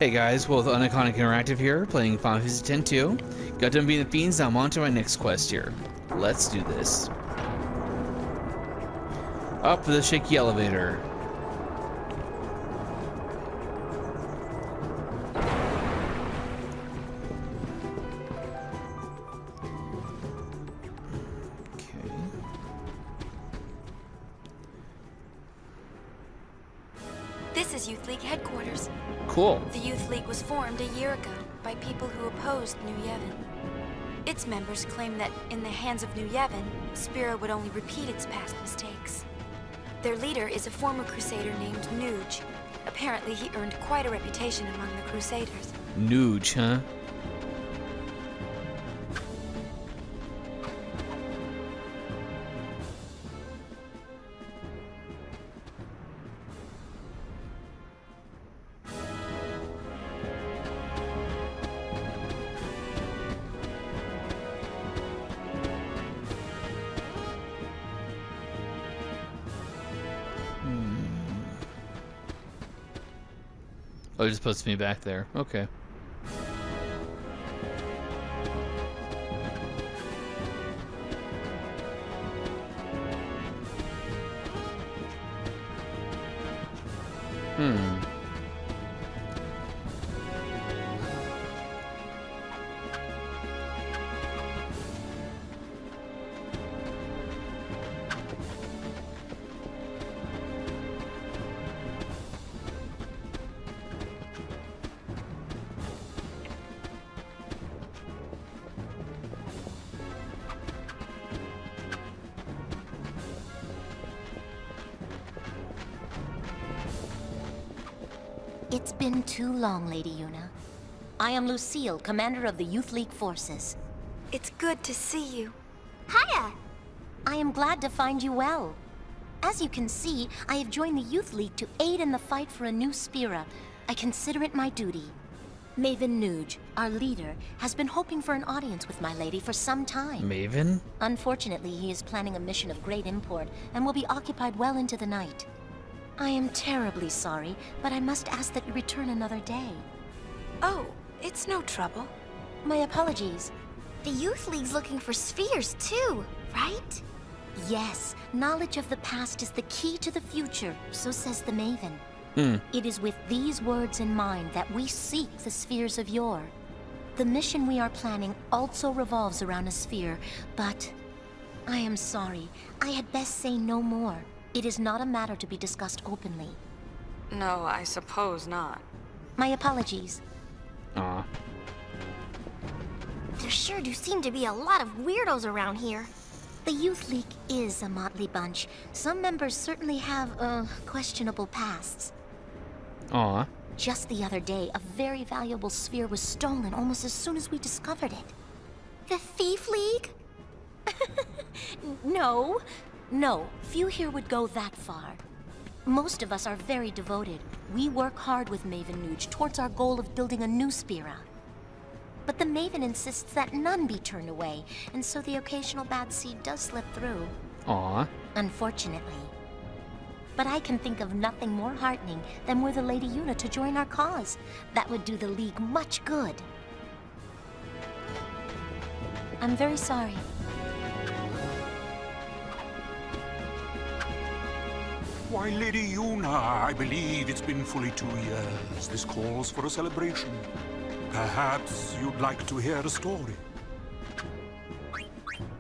Hey guys, well, the Uniconic Interactive here, playing Final Fantasy X-2. Got done being the fiends, now I'm on to my next quest here. Let's do this. Up the shaky elevator. Okay. This is Youth League headquarters. Cool. The Youth League was formed a year ago by people who opposed New Yevon. Its members claim that in the hands of New Yevon, Spira would only repeat its past mistakes. Their leader is a former Crusader named Nuge. Apparently he earned quite a reputation among the Crusaders. Nuge, huh? Oh, it just puts me back there. Okay. It's been too long, Lady Yuna. I am Lucille, commander of the Youth League forces. It's good to see you. Hiya! I am glad to find you well. As you can see, I have joined the Youth League to aid in the fight for a new Spira. I consider it my duty. Maven Nuge, our leader, has been hoping for an audience with my lady for some time. Maven? Unfortunately, he is planning a mission of great import and will be occupied well into the night. I am terribly sorry, but I must ask that you return another day. Oh, it's no trouble. My apologies. The Youth League's looking for spheres too, right? Yes, knowledge of the past is the key to the future, so says the Maven. It is with these words in mind that we seek the spheres of yore. The mission we are planning also revolves around a sphere, but I am sorry. I had best say no more. It is not a matter to be discussed openly. No, I suppose not. My apologies. Aw. There sure do seem to be a lot of weirdos around here. The Youth League is a motley bunch. Some members certainly have, questionable pasts. Aw. Just the other day, a very valuable sphere was stolen almost as soon as we discovered it. The Thief League? No, few here would go that far. Most of us are very devoted. We work hard with Maven Nuge towards our goal of building a new Spira. But the Maven insists that none be turned away, and so the occasional bad seed does slip through. Aw. Unfortunately. But I can think of nothing more heartening than were the Lady Yuna to join our cause. That would do the League much good. I'm very sorry. Why, Lady Yuna, I believe it's been fully 2 years. This calls for a celebration. Perhaps you'd like to hear a story.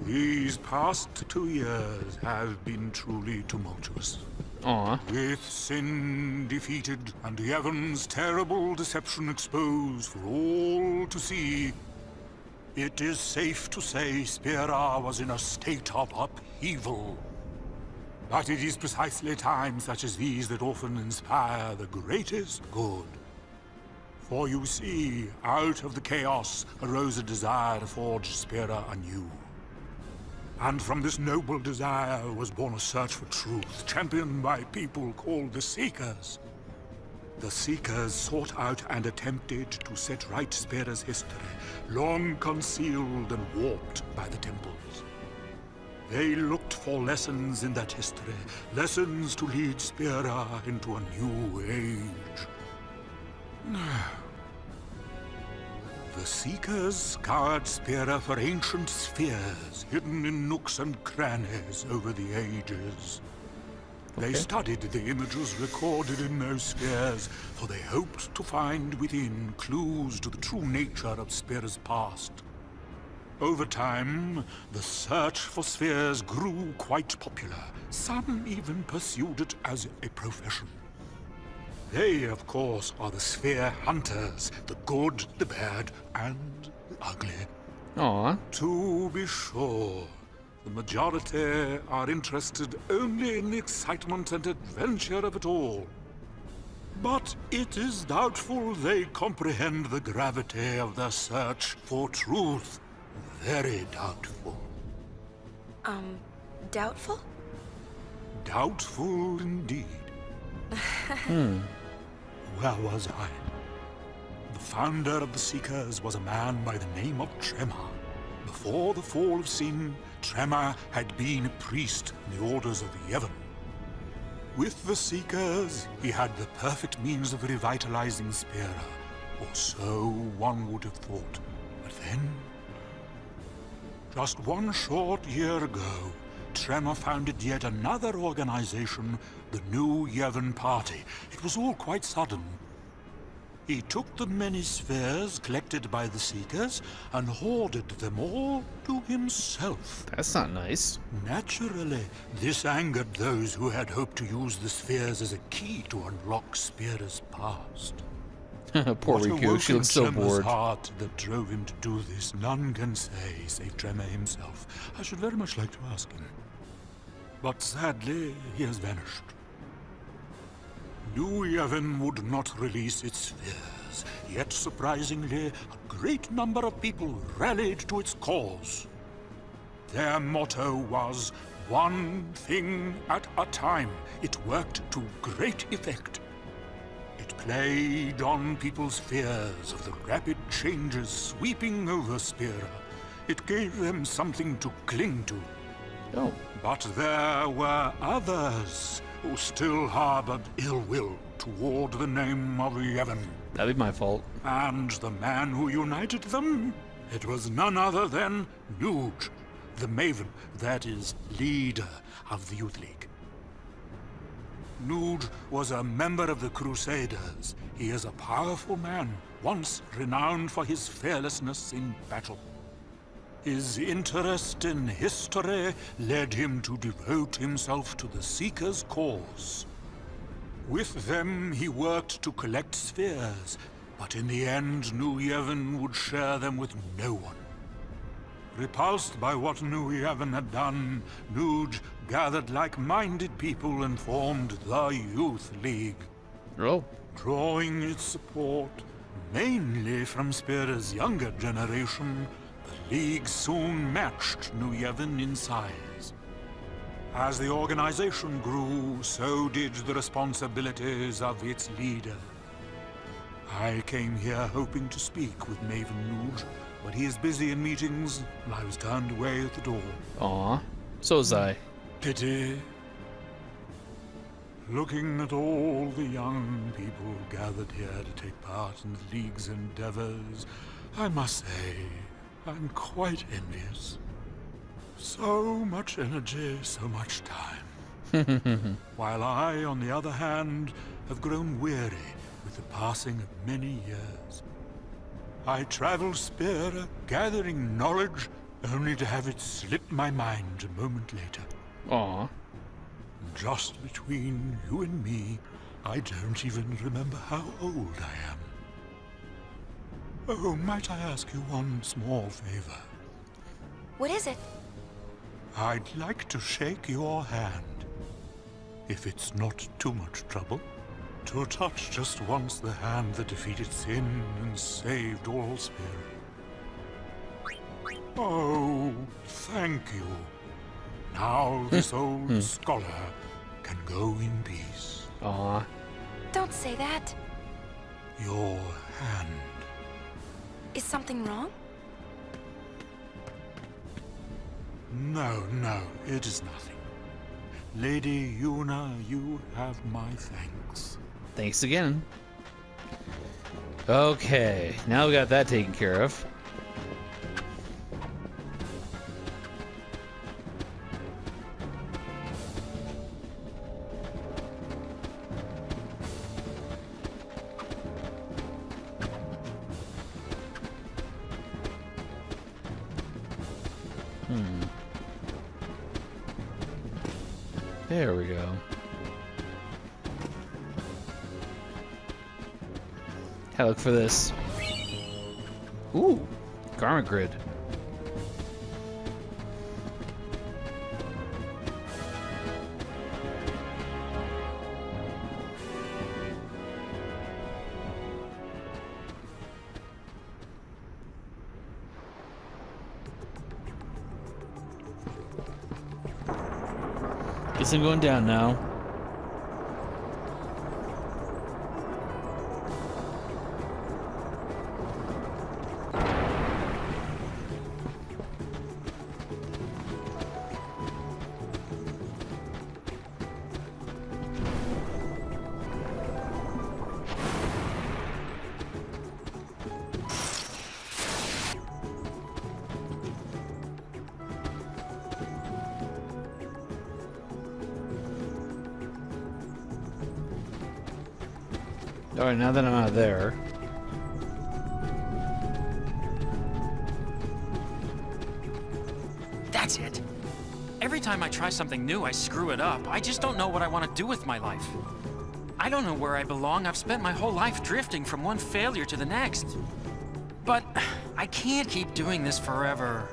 These past 2 years have been truly tumultuous. Aw. With sin defeated and Yevon's terrible deception exposed for all to see, it is safe to say Spira was in a state of upheaval. But it is precisely times such as these that often inspire the greatest good. For you see, out of the chaos arose a desire to forge Spira anew. And from this noble desire was born a search for truth, championed by people called the Seekers. The Seekers sought out and attempted to set right Spira's history, long concealed and warped by the temples. They looked for lessons in that history, lessons to lead Spira into a new age. The Seekers scoured Spira for ancient spheres hidden in nooks and crannies over the ages. They studied the images recorded in those spheres, for they hoped to find within clues to the true nature of Spira's past. Over time, the search for spheres grew quite popular. Some even pursued it as a profession. They, of course, are the sphere hunters, the good, the bad, and the ugly. Aw. To be sure, the majority are interested only in the excitement and adventure of it all. But it is doubtful they comprehend the gravity of the search for truth. Very doubtful. Doubtful? Doubtful indeed. Where was I? The founder of the Seekers was a man by the name of Tremor. Before the fall of sin, Tremor had been a priest in the orders of Yevon. With the Seekers, he had the perfect means of revitalizing Spira, or so one would have thought. But then, just one short year ago, Tremor founded yet another organization, the New Yevon Party. It was all quite sudden. He took the many spheres collected by the Seekers and hoarded them all to himself. That's not nice. Naturally, this angered those who had hoped to use the spheres as a key to unlock Spira's past. Poor Riku, she looks so Tremor's bored. heart that drove him to do this, none can say, save Tremor himself. I should very much like to ask him. But sadly, he has vanished. New Yevon would not release its spheres, yet surprisingly, a great number of people rallied to its cause. Their motto was, one thing at a time. It worked to great effect. It played on people's fears of the rapid changes sweeping over Spira. It gave them something to cling to. Oh. But there were others who still harbored ill will toward the name of Yevon. That'd be my fault. And the man who united them? It was none other than Nuge, the Maven, that is, leader of the Youth League. Nuge was a member of the Crusaders. He is a powerful man, once renowned for his fearlessness in battle. His interest in history led him to devote himself to the Seekers' cause. With them, he worked to collect spheres, but in the end, New Yevon would share them with no one. Repulsed by what New Yevon had done, Nuge gathered like-minded people and formed the Youth League. Oh. Drawing its support mainly from Spira's younger generation, the League soon matched New Yevon in size. As the organization grew, so did the responsibilities of its leader. I came here hoping to speak with Maven Nuge, but he is busy in meetings, and I was turned away at the door. Aw. So was I. Pity. Looking at all the young people gathered here to take part in the League's endeavors, I must say, I'm quite envious. So much energy, so much time. While I, on the other hand, have grown weary with the passing of many years. I travel Spira, gathering knowledge, only to have it slip my mind a moment later. Aw. Just between you and me, I don't even remember how old I am. Oh, might I ask you one small favor? What is it? I'd like to shake your hand, if it's not too much trouble. To touch just once the hand that defeated sin and saved all Spira. Oh, thank you. Now this old scholar can go in peace. Aw. Don't say that. Your hand. Is something wrong? No, it is nothing. Lady Yuna, you have my thanks. Thanks again. Okay, now we got that taken care of. There we go. Gotta look for this. Ooh, garment grid. Guess I'm going down now. Alright, now that I'm out of there. That's it. Every time I try something new, I screw it up. I just don't know what I want to do with my life. I don't know where I belong. I've spent my whole life drifting from one failure to the next. But I can't keep doing this forever.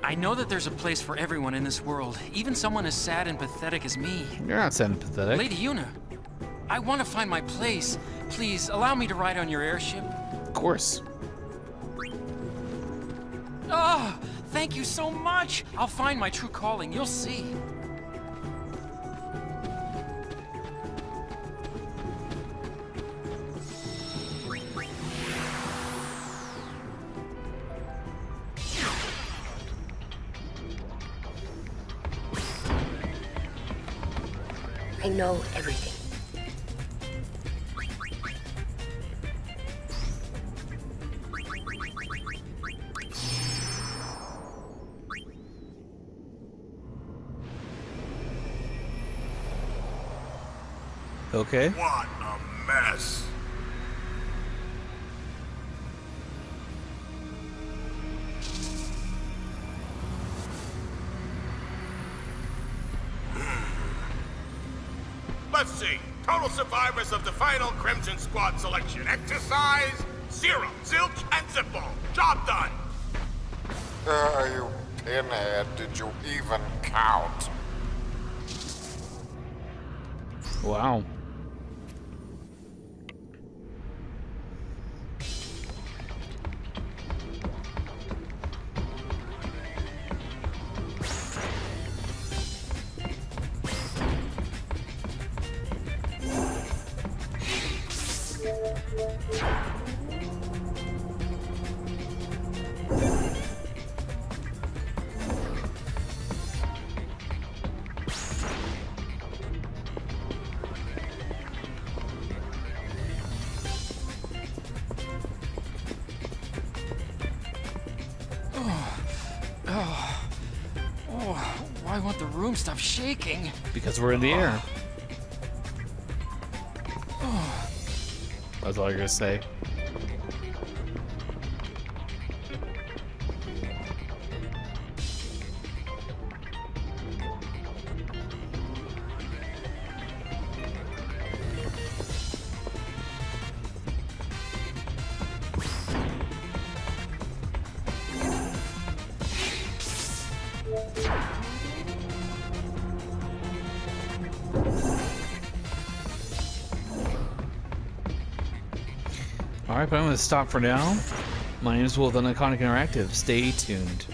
I know that there's a place for everyone in this world, even someone as sad and pathetic as me. You're not sad and pathetic. Lady Una, I want to find my place. Please, allow me to ride on your airship. Of course. Oh, thank you so much. I'll find my true calling. You'll see. I know everything. Okay. What a mess. Let's see. Total survivors of the final Crimson Squad selection. Exercise, 0. Zilch and Zippo. Job done. You pinhead, did you even count? Wow. Why won't the room stop shaking? Because we're in the air. That's all you're gonna say. Alright, but I'm going to stop for now. My name is Will with Uniconic Interactive. Stay tuned.